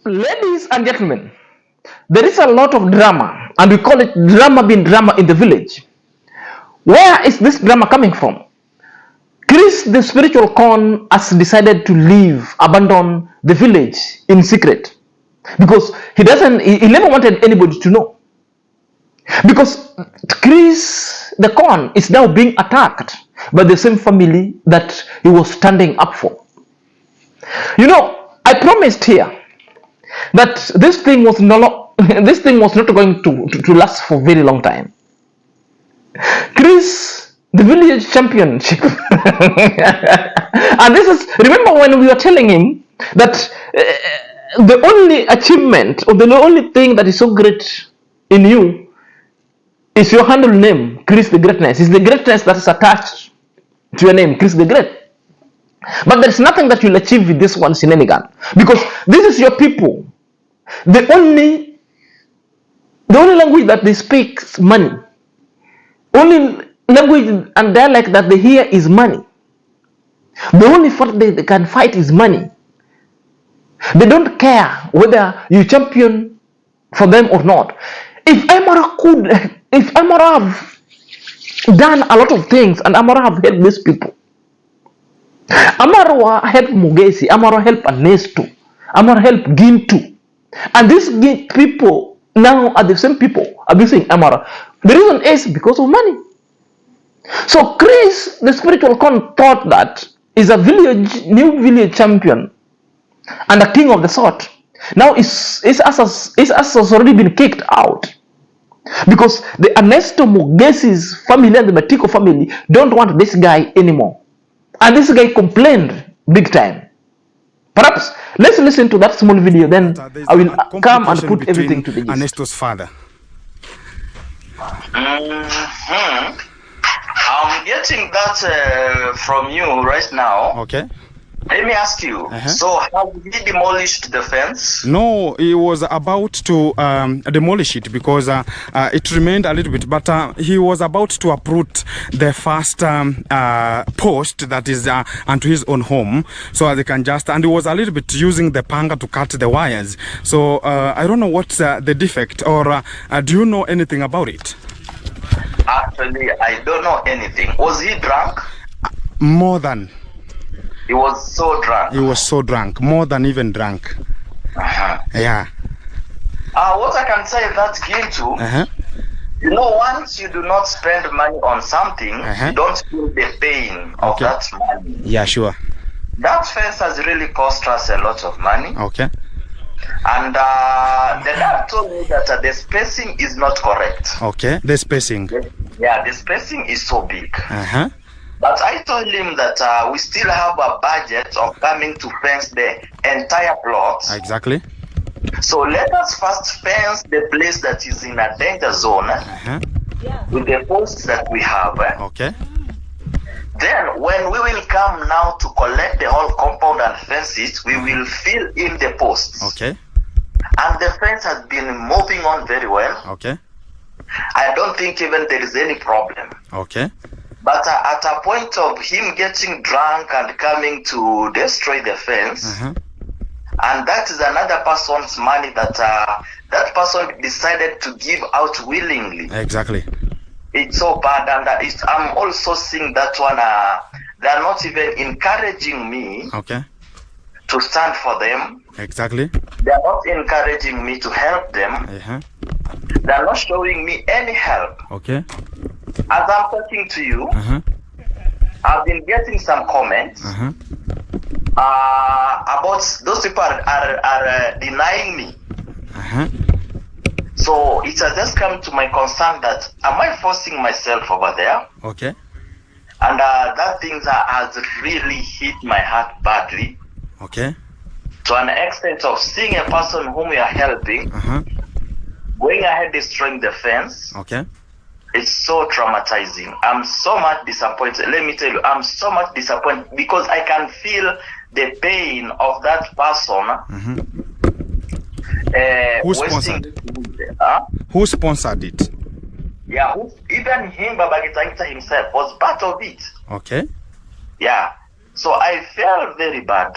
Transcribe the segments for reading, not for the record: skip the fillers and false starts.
Ladies and gentlemen, there is a lot of drama, and we call it drama being drama in the village. Where is this drama coming from? Chris, the spiritual con, has decided to leave, abandon the village in secret because he never wanted anybody to know. Because Chris, the con, is now being attacked by the same family that he was standing up for. You know, I promised here that this thing was this thing was not going to last for a very long time. Chris, the village championship, and this is, remember when we were telling him that the only achievement or the only thing that is so great in you is your handle name, Chris the Greatness. It's the greatness that is attached to your name, Chris the Great. But there's nothing that you'll achieve with this one shenanigan, because this is your people. The only language that they speak is money. Only language and dialect that they hear is money. The only fight they can fight is money. They don't care whether you champion for them or not. If Amara have done a lot of things, and Amara have helped these people, Amara helped Mugesi, Amara helped Anesto, Amara helped Gintu. And these people now are the same people abusing Amara. The reason is because of money. So Chris, the spiritual con, thought that is a new village champion and a king of the sort. Now his ass has already been kicked out because the Anesto Mugesi's family and the Matiko family don't want this guy anymore. And this guy complained big time. Perhaps let's listen to that small video, then I will come and put everything to the gist. Anesto's father. I'm getting that from you right now. Okay. Let me ask you. So, have he demolished the fence? No, he was about to demolish it because it remained a little bit, but he was about to uproot the first post that is onto his own home, so they can just, and he was a little bit using the panga to cut the wires. So I don't know what's the defect, or do you know anything about it? Actually, I don't know anything. Was he drunk? More than. He was so drunk. He was so drunk, more than even drunk. Yeah. What I can say that Gintu, you know, once you do not spend money on something, you don't feel the pain of that money. Yeah, sure. That fence has really cost us a lot of money. Okay. And the dad told me that the spacing is not correct. Okay, the spacing. Yeah, the spacing is so big. But I told him that we still have a budget of coming to fence the entire plot. Exactly. So let us first fence the place that is in a danger zone with the posts that we have. Okay. Then when we will come now to collect the whole compound and fence it, we will fill in the posts. Okay. And the fence has been moving on very well. Okay. I don't think even there is any problem. Okay. But at a point of him getting drunk and coming to destroy the fence, and that is another person's money that that person decided to give out willingly. Exactly. It's so bad, and I'm also seeing that one. They're not even encouraging me to stand for them. Exactly. They're not encouraging me to help them. They're not showing me any help. Okay. As I'm talking to you, I've been getting some comments about those people are denying me. So it has just come to my concern that am I forcing myself over there? Okay. And that thing has really hit my heart badly. Okay. To an extent of seeing a person whom we are helping going ahead destroying the fence. Okay. It's so traumatizing. I'm so much disappointed. Let me tell you, I'm so much disappointed because I can feel the pain of that person. Who sponsored? Who sponsored it? Yeah, even him, Baba Gitaita himself, was part of it. Okay. Yeah. So I felt very bad.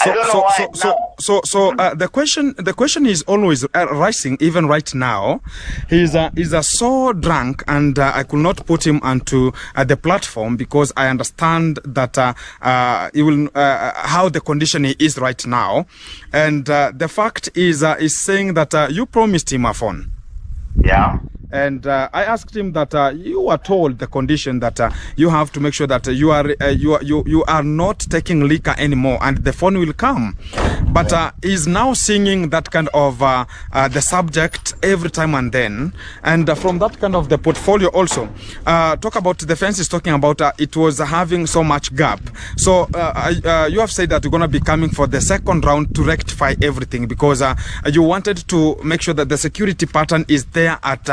I don't know why now. The question is always rising, even right now. He's a so drunk, and I could not put him onto the platform because I understand that he will how the condition he is right now, and the fact is saying that you promised him a phone. Yeah. And I asked him that you were told the condition that you have to make sure that you are not taking liquor anymore, and the phone will come. But he's now singing that kind of the subject every time and then. And from that kind of the portfolio also, talk about the fence is talking about it was having so much gap. So you have said that you're going to be coming for the second round to rectify everything, because you wanted to make sure that the security pattern is there at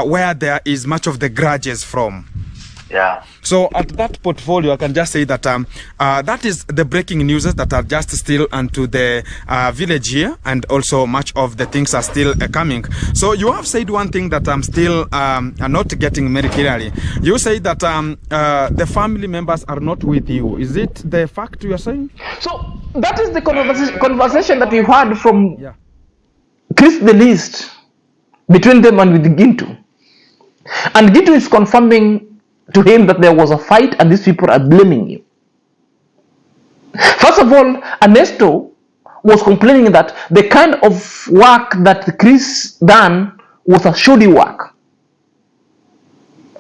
where there is much of the grudges from. Yeah. So at that portfolio, I can just say that that is the breaking news that are just still onto the village here, and also much of the things are still coming. So you have said one thing that I'm still not getting very clearly. You say that the family members are not with you. Is it the fact you are saying? So that is the conversation that we had from Chris the Least between them and with Gintu. And Gintu is confirming to him that there was a fight and these people are blaming you. First of all, Anesto was complaining that the kind of work that Chris done was a shoddy work.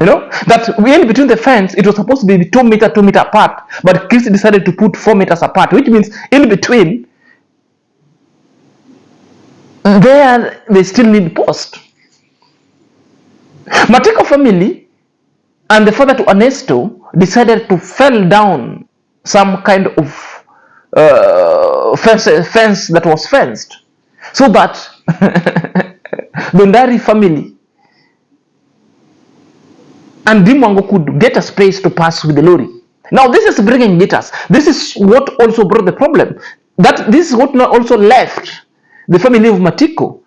You know, that in between the fence, it was supposed to be 2 meter apart, but Chris decided to put 4 meters apart, which means in between, there they still need post. Matiko family and the father to Anesto decided to fell down some kind of fence that was fenced, so that the Ndari family and Dimwango could get a space to pass with the lorry. Now this is bringing bitters. This is what also brought the problem. That this is what also left the family of Matiko.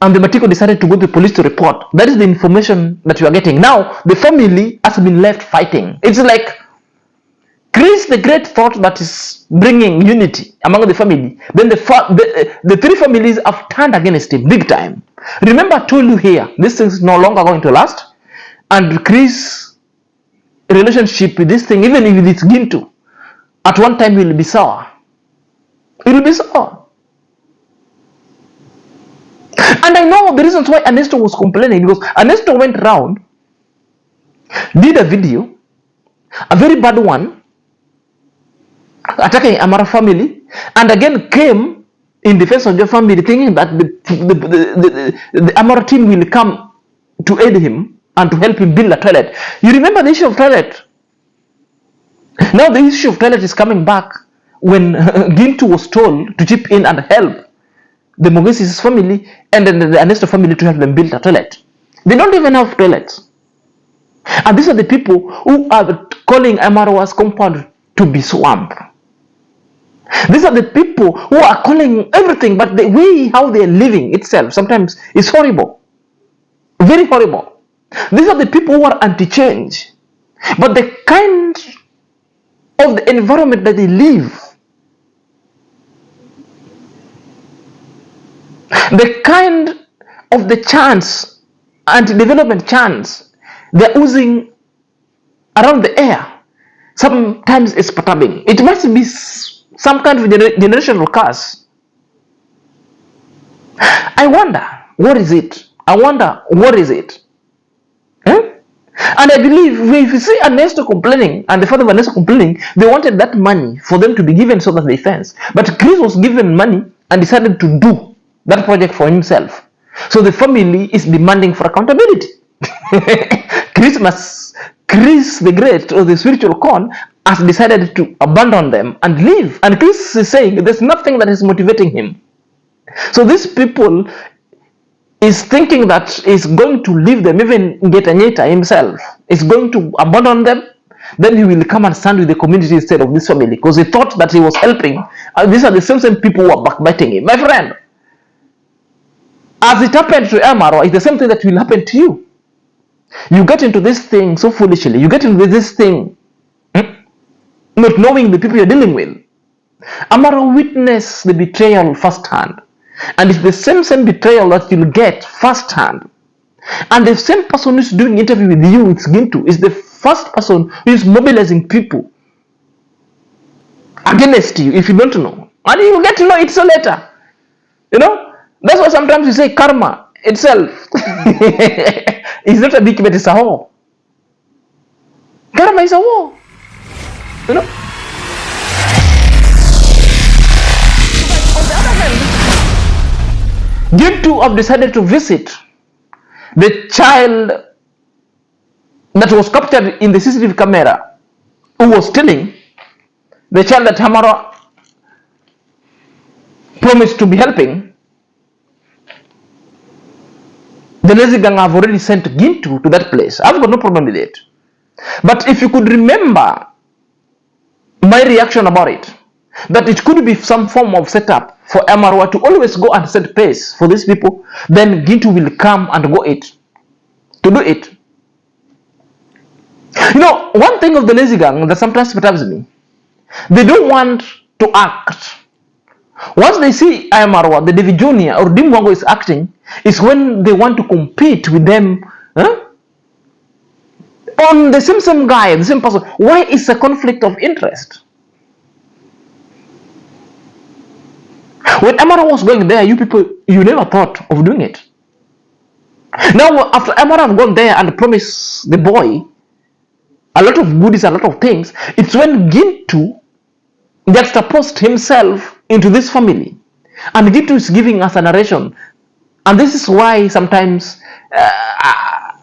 And the Matiko decided to go to the police to report. That is the information that you are getting. Now, the family has been left fighting. It's like Chris the Great thought that is bringing unity among the family. Then the three families have turned against him big time. Remember, I told you here, this thing is no longer going to last. And Chris' relationship with this thing, even if it's Gintu, at one time will be sour. It will be sour. And I know the reasons why Anesto was complaining, because Anesto went around, did a video, a very bad one, attacking Amara family, and again came in defense of your family, thinking that the Amara team will come to aid him and to help him build a toilet. You remember the issue of toilet? Now the issue of toilet is coming back when Gintu was told to chip in and help the Mogesis family and then the Anesto family to help them build a toilet. They don't even have toilets. And these are the people who are calling Amarowa's compound to be swamp. These are the people who are calling everything, but the way how they are living itself sometimes is horrible. Very horrible. These are the people who are anti-change. But the kind of the environment that they live, the kind of the chance, anti-development chance, they're oozing around the air, sometimes it's perturbing. It must be some kind of generational curse. I wonder, what is it? I wonder, what is it? And I believe if you see Anesto complaining and the father of Anesto complaining, they wanted that money for them to be given so that they fence. But Chris was given money and decided to do that project for himself. So the family is demanding for accountability. Chris the Great, or the spiritual corn, has decided to abandon them and leave. And Chris is saying there's nothing that is motivating him. So these people is thinking that he's going to leave them, even Getanyeta himself is going to abandon them. Then he will come and stand with the community instead of this family, because he thought that he was helping. And these are the same people who are backbiting him. My friend, as it happened to Amaro, it's the same thing that will happen to you. You get into this thing so foolishly. You get into this thing not knowing the people you're dealing with. Amaro witnessed the betrayal firsthand. And it's the same betrayal that you'll get firsthand. And the same person who's doing interview with you, it's Gintu, is the first person who is mobilizing people against you if you don't know. And you get to know it so later. You know? That's why sometimes you say karma itself is not a big, but it's a war. Karma is a war. You know? On the other hand, Gintu have decided to visit the child that was captured in the CCTV camera who was stealing, the child that Hamara promised to be helping. The lazy gang have already sent Gintu to that place. I've got no problem with it. But if you could remember my reaction about it, that it could be some form of setup for Amarwa to always go and set pace for these people, then Gintu will come and go it to do it. You know, one thing of the lazy gang that sometimes perturbs me, they don't want to act. Once they see Amarwa, the David Jr. or Dimwango is acting, is when they want to compete with them on the same guy, the same person. Why is a conflict of interest? When Amara was going there, you people, you never thought of doing it. Now, after Amara have gone there and promised the boy a lot of goodies, a lot of things, it's when Gintu juxtaposed himself into this family. And Gintu is giving us a narration. And this is why sometimes I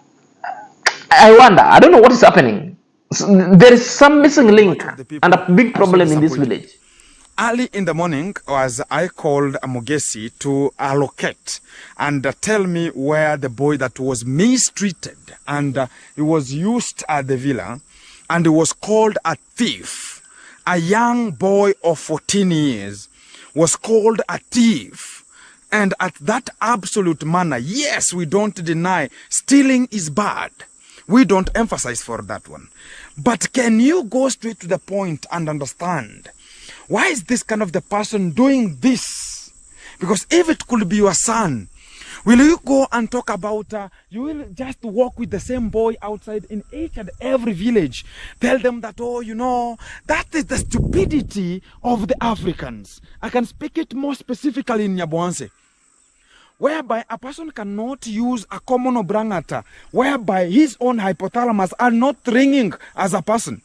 wonder, I don't know what is happening. There is some missing link and a big problem in this village. Early in the morning, as I called Mugesi to allocate and tell me where the boy that was mistreated and he was used at the villa and he was called a thief. A young boy of 14 years was called a thief. And at that absolute manner, yes, we don't deny stealing is bad. We don't emphasize for that one. But can you go straight to the point and understand? Why is this kind of the person doing this? Because if it could be your son, will you go and talk about, you will just walk with the same boy outside in each and every village. Tell them that, oh, you know, that is the stupidity of the Africans. I can speak it more specifically in Nyaboanse, whereby a person cannot use a common obrangata, whereby his own hypothalamus are not ringing as a person.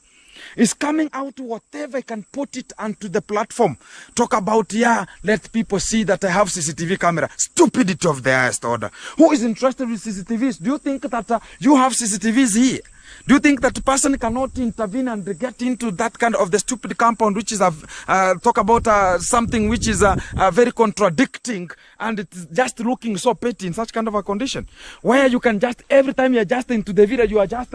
Is coming out to whatever I can put it onto the platform. Talk about, yeah, let people see that I have CCTV camera. Stupidity of the highest order. Who is interested with CCTVs? Do you think that you have CCTVs here? Do you think that person cannot intervene and get into that kind of the stupid compound, which is talk about something which is very contradicting, and it's just looking so petty in such kind of a condition, where you can just, every time you're just into the video, you are just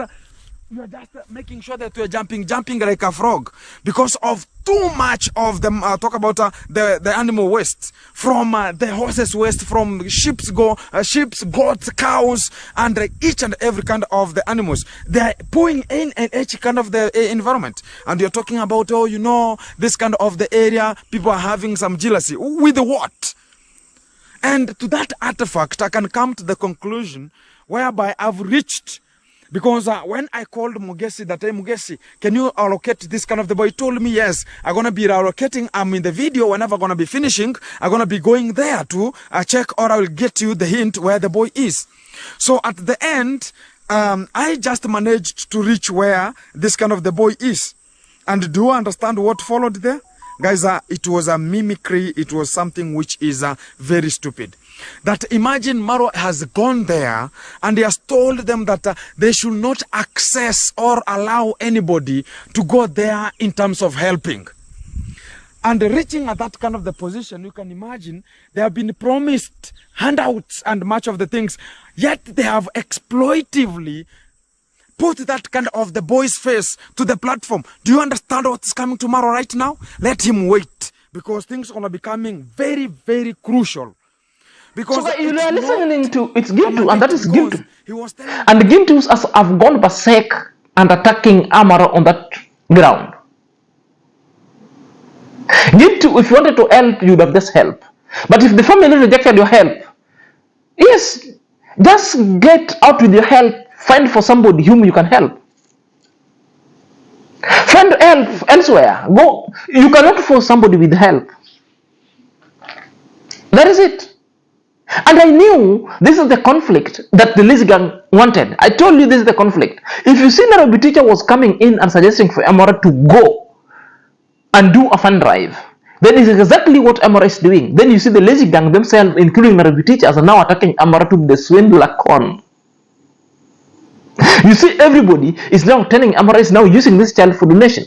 making sure that you're jumping like a frog because of too much of them. Talk about the animal waste from the horses waste, from sheep's, goats, cows, and each and every kind of the animals. They're pulling in each kind of the environment. And you're talking about, oh, you know, this kind of the area, people are having some jealousy. With what? And to that artifact, I can come to the conclusion whereby I've reached. Because when I called Mugesi that, hey, Mugesi, can you allocate this kind of the boy? He told me, yes, I'm going to be allocating. I'm in the video. Whenever I'm going to be finishing, I'm going to be going there to check, or I will get you the hint where the boy is. So at the end, I just managed to reach where this kind of the boy is. And do you understand what followed there? Guys, it was a mimicry. It was something which is very stupid. That imagine Maro has gone there and he has told them that they should not access or allow anybody to go there in terms of helping. And reaching at that kind of the position, you can imagine they have been promised handouts and much of the things, yet they have exploitively put that kind of the boy's face to the platform. Do you understand what's coming tomorrow right now? Let him wait, because things are going to be coming very, very crucial. Because so you are listening to, it's Gintu, and that is Gintu. And me, Gintus have gone berserk and attacking Amara on that ground. Gintu, if you wanted to help, you would have just helped. But if the family rejected your help, yes, just get out with your help. Find for somebody whom you can help. Find help elsewhere. Go. You cannot force somebody with help. That is it. And I knew this is the conflict that the lazy gang wanted. I told you this is the conflict. If you see Nairobi teacher was coming in and suggesting for Amara to go and do a fund drive, then it's exactly what Amara is doing. Then you see the lazy gang themselves, including Nairobi teachers, are now attacking Amara to the swindler con. You see, everybody is now telling Amara is now using this child for donation.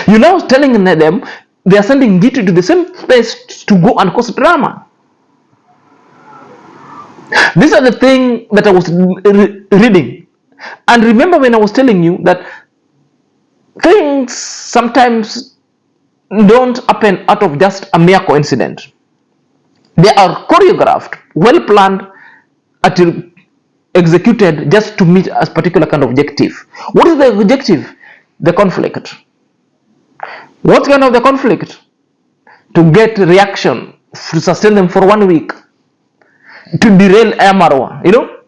You're now telling them they are sending Gintu to the same place to go and cause drama. These are the things that I was reading. And remember when I was telling you that things sometimes don't happen out of just a mere coincidence. They are choreographed, well planned, until executed just to meet a particular kind of objective. What is the objective? The conflict. What kind of the conflict? To get reaction, to sustain them for 1 week, to derail Amarwa. You know,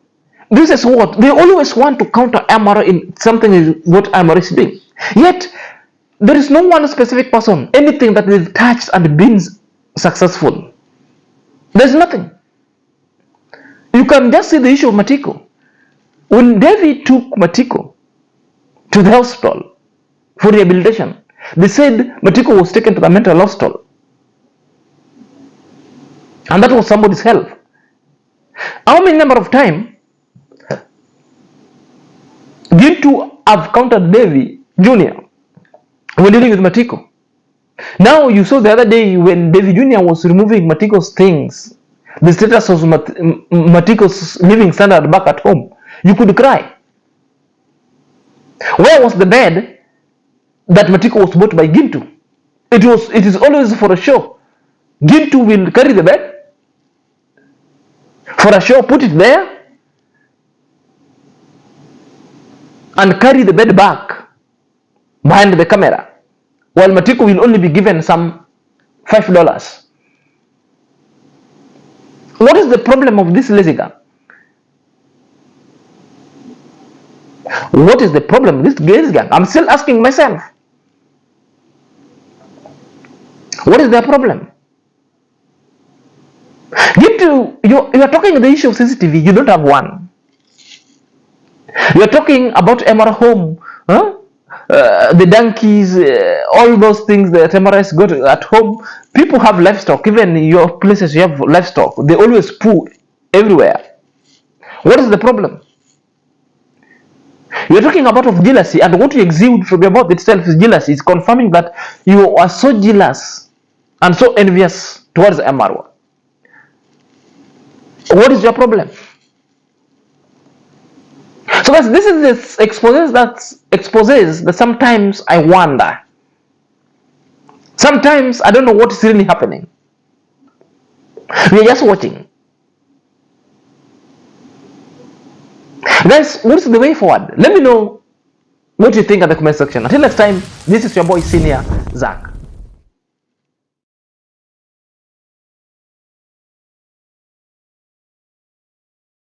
this is what they always want to counter Amarwa in something what Amarwa is doing. Yet there is no one specific person, anything that they've touched and been successful. There's nothing. You can just see the issue of Matiko. When David took Matiko to the hospital for rehabilitation, they said Matiko was taken to the mental hospital. And that was somebody's help. How many number of time Gintu have countered Davy Jr. when dealing with Matiko? Now you saw the other day when Davy Jr. was removing Matiko's things, the status of Matiko's living standard back at home. You could cry. Where was the bed that Matiko was bought by Gintu? It is always for a show. Gintu will carry the bed for a show, put it there, and carry the bed back behind the camera, while Matiko will only be given some $5. What is the problem of this lazy gang? What is the problem with this lazy gang? I'm still asking myself. What is their problem? You are talking the issue of CCTV, you don't have one. You are talking about MR home, the donkeys, all those things that MRS got at home. People have livestock, even in your places you have livestock. They always poo everywhere. What is the problem? You are talking about of jealousy, and what you exude from your mouth itself is jealousy. It's confirming that you are so jealous and so envious towards Amarwa. What is your problem? So this is this exposes that sometimes I wonder. Sometimes I don't know what is really happening. We are just watching. Guys, what is the way forward? Let me know what you think at the comment section. Until next time, this is your boy Senior Zach.